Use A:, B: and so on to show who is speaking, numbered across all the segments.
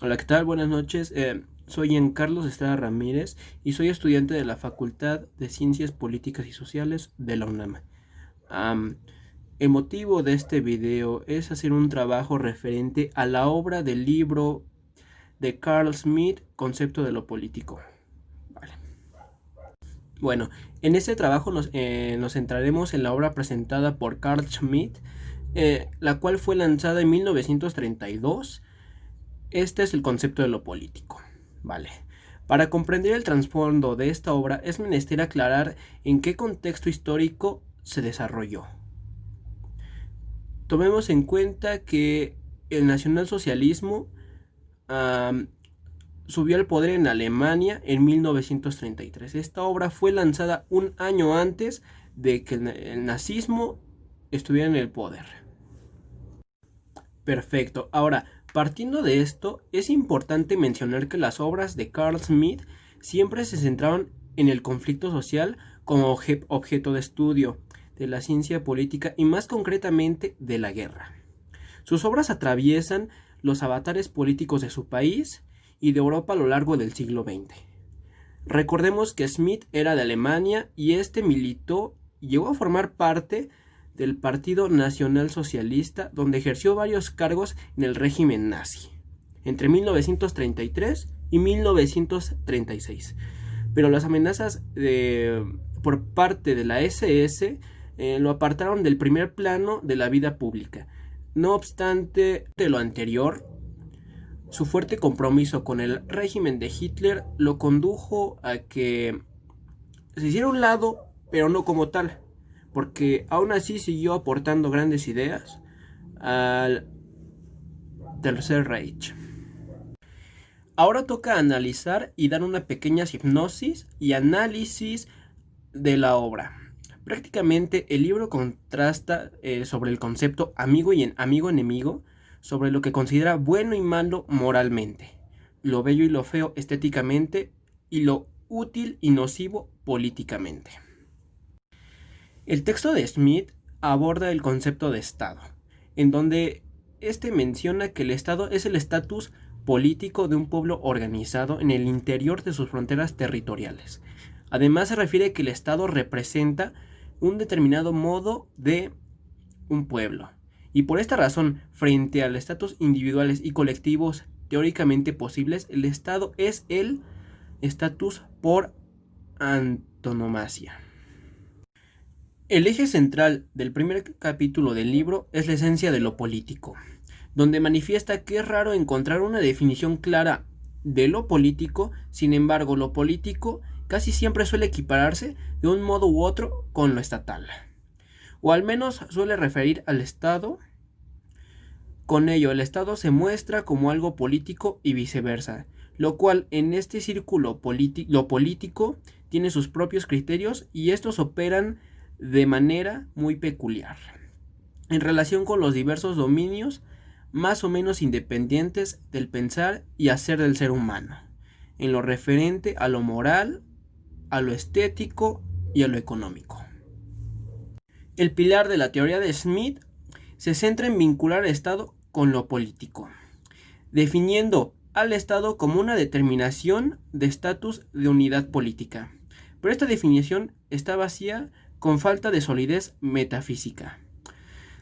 A: Hola, ¿qué tal? Buenas noches. Soy Carlos Estrada Ramírez y soy estudiante de la Facultad de Ciencias Políticas y Sociales de la UNAM. Am, el motivo de este video es hacer un trabajo referente a la obra del libro de Carl Smith, Concepto de lo Político. Vale. Bueno, en este trabajo nos centraremos en la obra presentada por Carl Schmitt, la cual fue lanzada en 1932. Este es el concepto de lo político. Vale. Para comprender el trasfondo de esta obra es menester aclarar en qué contexto histórico se desarrolló. Tomemos en cuenta que el nacionalsocialismo um, subió al poder en Alemania en 1933. Esta obra fue lanzada un año antes de que el nazismo estuviera en el poder. Perfecto. Ahora, partiendo de esto, es importante mencionar que las obras de Carl Smith siempre se centraron en el conflicto social como objeto de estudio de la ciencia política y más concretamente de la guerra. Sus obras atraviesan los avatares políticos de su país y de Europa a lo largo del siglo XX. Recordemos que Smith era de Alemania y llegó a formar parte del Partido Nacional Socialista, donde ejerció varios cargos en el régimen nazi, entre 1933 y 1936. Pero las amenazas por parte de la SS lo apartaron del primer plano de la vida pública. No obstante de lo anterior, su fuerte compromiso con el régimen de Hitler lo condujo a que se hiciera a un lado, pero no como tal, porque aún así siguió aportando grandes ideas al Tercer Reich. Ahora toca analizar y dar una pequeña hipnosis y análisis de la obra. Prácticamente el libro contrasta sobre el concepto amigo y amigo enemigo, sobre lo que considera bueno y malo moralmente, lo bello y lo feo estéticamente y lo útil y nocivo políticamente. El texto de Smith aborda el concepto de Estado, en donde este menciona que el Estado es el estatus político de un pueblo organizado en el interior de sus fronteras territoriales. Además se refiere que el Estado representa un determinado modo de un pueblo. Y por esta razón, frente al estatus individuales y colectivos teóricamente posibles, el Estado es el estatus por antonomasia. El eje central del primer capítulo del libro es la esencia de lo político, donde manifiesta que es raro encontrar una definición clara de lo político. Sin embargo, lo político casi siempre suele equipararse de un modo u otro con lo estatal, o al menos suele referir al Estado. Con ello, el Estado se muestra como algo político y viceversa, lo cual en este círculo lo político tiene sus propios criterios y estos operan de manera muy peculiar, en relación con los diversos dominios más o menos independientes del pensar y hacer del ser humano, en lo referente a lo moral, a lo estético y a lo económico. El pilar de la teoría de Smith se centra en vincular al Estado con lo político, definiendo al Estado como una determinación de estatus de unidad política. Pero esta definición está vacía, con falta de solidez metafísica.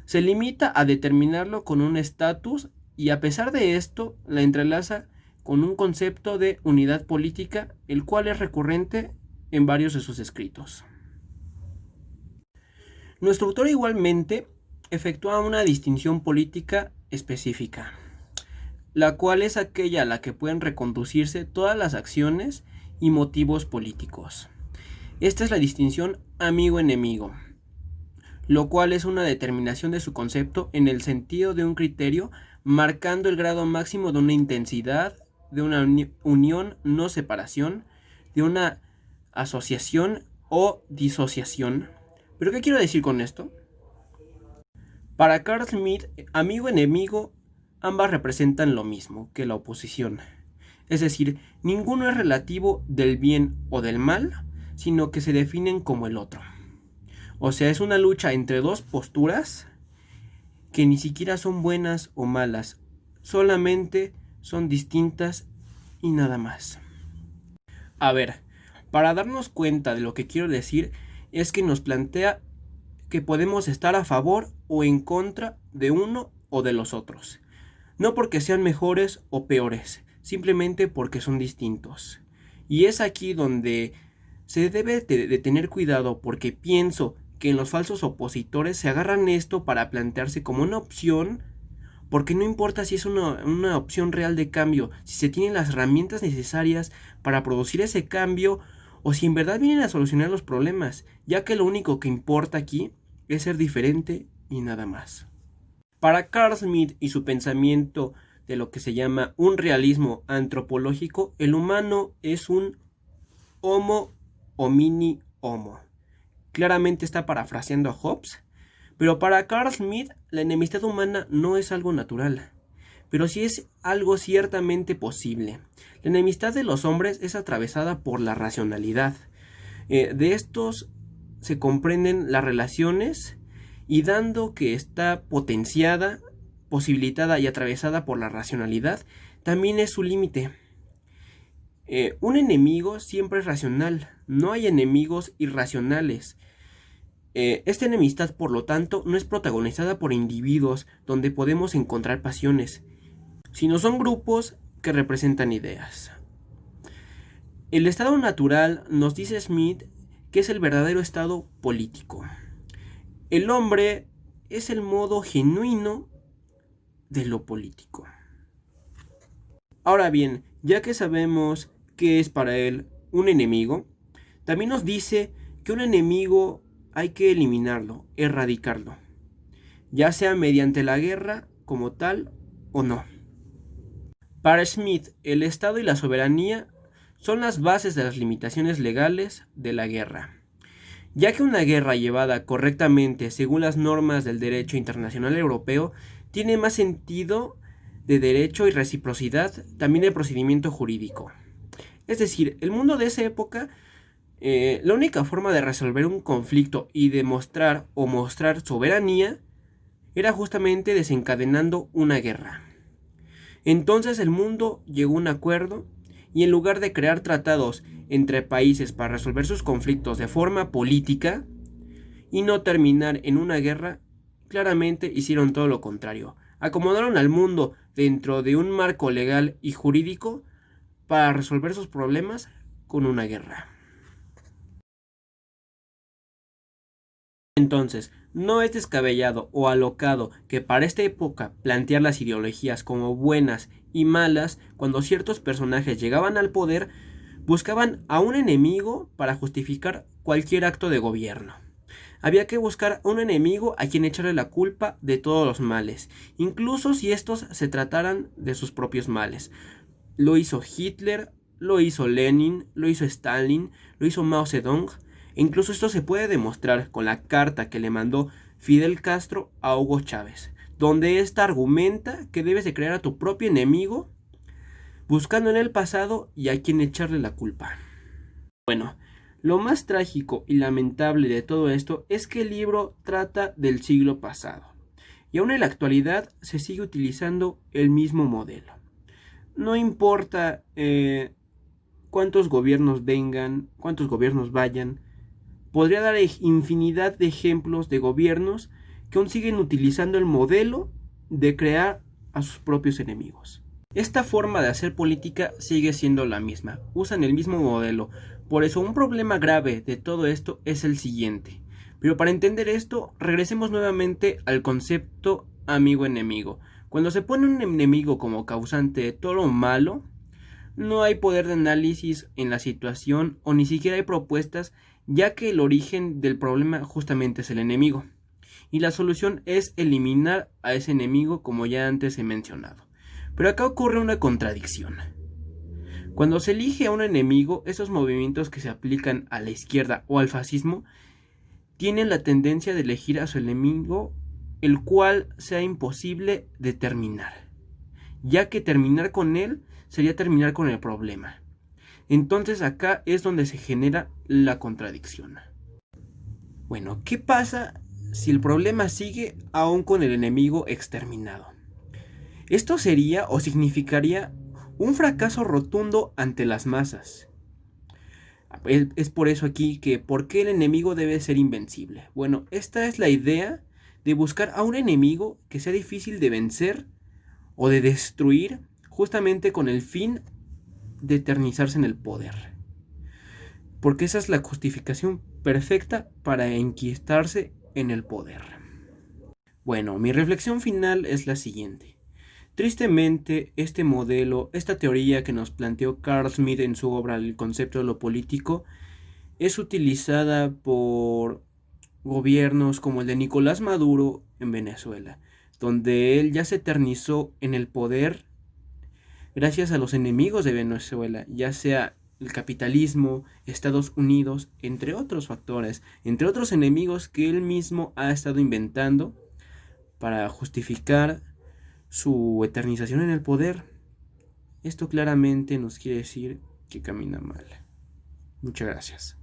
A: Se limita a determinarlo con un estatus y a pesar de esto la entrelaza con un concepto de unidad política, el cual es recurrente en varios de sus escritos. Nuestro autor igualmente efectúa una distinción política específica, la cual es aquella a la que pueden reconducirse todas las acciones y motivos políticos. Esta es la distinción amigo-enemigo, lo cual es una determinación de su concepto en el sentido de un criterio, marcando el grado máximo de una intensidad, de una unión, no separación, de una asociación o disociación. ¿Pero qué quiero decir con esto? Para Carl Smith, amigo-enemigo, ambas representan lo mismo que la oposición. Es decir, ninguno es relativo del bien o del mal, sino que se definen como el otro. O sea, es una lucha entre dos posturas que ni siquiera son buenas o malas, solamente son distintas y nada más. A ver, para darnos cuenta de lo que quiero decir, es que nos plantea que podemos estar a favor o en contra de uno o de los otros. No porque sean mejores o peores, simplemente porque son distintos. Y es aquí donde se debe de tener cuidado, porque pienso que en los falsos opositores se agarran esto para plantearse como una opción, porque no importa si es una opción real de cambio, si se tienen las herramientas necesarias para producir ese cambio, o si en verdad vienen a solucionar los problemas, ya que lo único que importa aquí es ser diferente y nada más. Para Carl Smith y su pensamiento de lo que se llama un realismo antropológico, el humano es un homo homini homo. Claramente está parafraseando a Hobbes, pero para Carl Smith la enemistad humana no es algo natural, pero sí es algo ciertamente posible. La enemistad de los hombres es atravesada por la racionalidad. De estos se comprenden las relaciones, y dando que está potenciada, posibilitada y atravesada por la racionalidad, también es su límite. Un enemigo siempre es racional, no hay enemigos irracionales. Esta enemistad, por lo tanto, no es protagonizada por individuos donde podemos encontrar pasiones, sino son grupos que representan ideas. El estado natural, nos dice Smith, que es el verdadero estado político. El hombre es el modo genuino de lo político. Ahora bien, ya que sabemos qué es para él un enemigo, también nos dice que un enemigo hay que eliminarlo, erradicarlo, ya sea mediante la guerra como tal o no. Para Smith, el Estado y la soberanía son las bases de las limitaciones legales de la guerra, ya que una guerra llevada correctamente según las normas del derecho internacional europeo tiene más sentido de derecho y reciprocidad también el procedimiento jurídico. Es decir, el mundo de esa época, la única forma de resolver un conflicto y demostrar o mostrar soberanía era justamente desencadenando una guerra. Entonces el mundo llegó a un acuerdo, y en lugar de crear tratados entre países para resolver sus conflictos de forma política y no terminar en una guerra, claramente hicieron todo lo contrario. Acomodaron al mundo dentro de un marco legal y jurídico para resolver sus problemas con una guerra. Entonces, no es descabellado o alocado que para esta época plantear las ideologías como buenas y malas, cuando ciertos personajes llegaban al poder, buscaban a un enemigo para justificar cualquier acto de gobierno. Había que buscar a un enemigo a quien echarle la culpa de todos los males, incluso si estos se trataran de sus propios males. Lo hizo Hitler, lo hizo Lenin, lo hizo Stalin, lo hizo Mao Zedong. E incluso esto se puede demostrar con la carta que le mandó Fidel Castro a Hugo Chávez, donde ésta argumenta que debes de crear a tu propio enemigo, buscando en el pasado y a quien echarle la culpa. Bueno, lo más trágico y lamentable de todo esto es que el libro trata del siglo pasado, y aún en la actualidad se sigue utilizando el mismo modelo. No importa cuántos gobiernos vengan, cuántos gobiernos vayan, podría dar infinidad de ejemplos de gobiernos que aún siguen utilizando el modelo de crear a sus propios enemigos. Esta forma de hacer política sigue siendo la misma, usan el mismo modelo. Por eso un problema grave de todo esto es el siguiente. Pero para entender esto, regresemos nuevamente al concepto amigo-enemigo. Cuando se pone un enemigo como causante de todo lo malo, no hay poder de análisis en la situación o ni siquiera hay propuestas, ya que el origen del problema justamente es el enemigo. Y la solución es eliminar a ese enemigo, como ya antes he mencionado. Pero acá ocurre una contradicción. Cuando se elige a un enemigo, esos movimientos que se aplican a la izquierda o al fascismo tienen la tendencia de elegir a su enemigo, el cual sea imposible de terminar, ya que terminar con él sería terminar con el problema. Entonces acá es donde se genera la contradicción. Bueno, ¿qué pasa si el problema sigue aún con el enemigo exterminado? Esto sería o significaría un fracaso rotundo ante las masas. Es por eso aquí que ¿por qué el enemigo debe ser invencible? Bueno, esta es la idea de buscar a un enemigo que sea difícil de vencer o de destruir justamente con el fin de eternizarse en el poder. Porque esa es la justificación perfecta para enquistarse en el poder. Bueno, mi reflexión final es la siguiente. Tristemente, este modelo, esta teoría que nos planteó Carl Smith en su obra El concepto de lo político, es utilizada por gobiernos como el de Nicolás Maduro en Venezuela, donde él ya se eternizó en el poder gracias a los enemigos de Venezuela, ya sea el capitalismo, Estados Unidos, entre otros factores, entre otros enemigos que él mismo ha estado inventando para justificar su eternización en el poder. Esto claramente nos quiere decir que camina mal. Muchas gracias.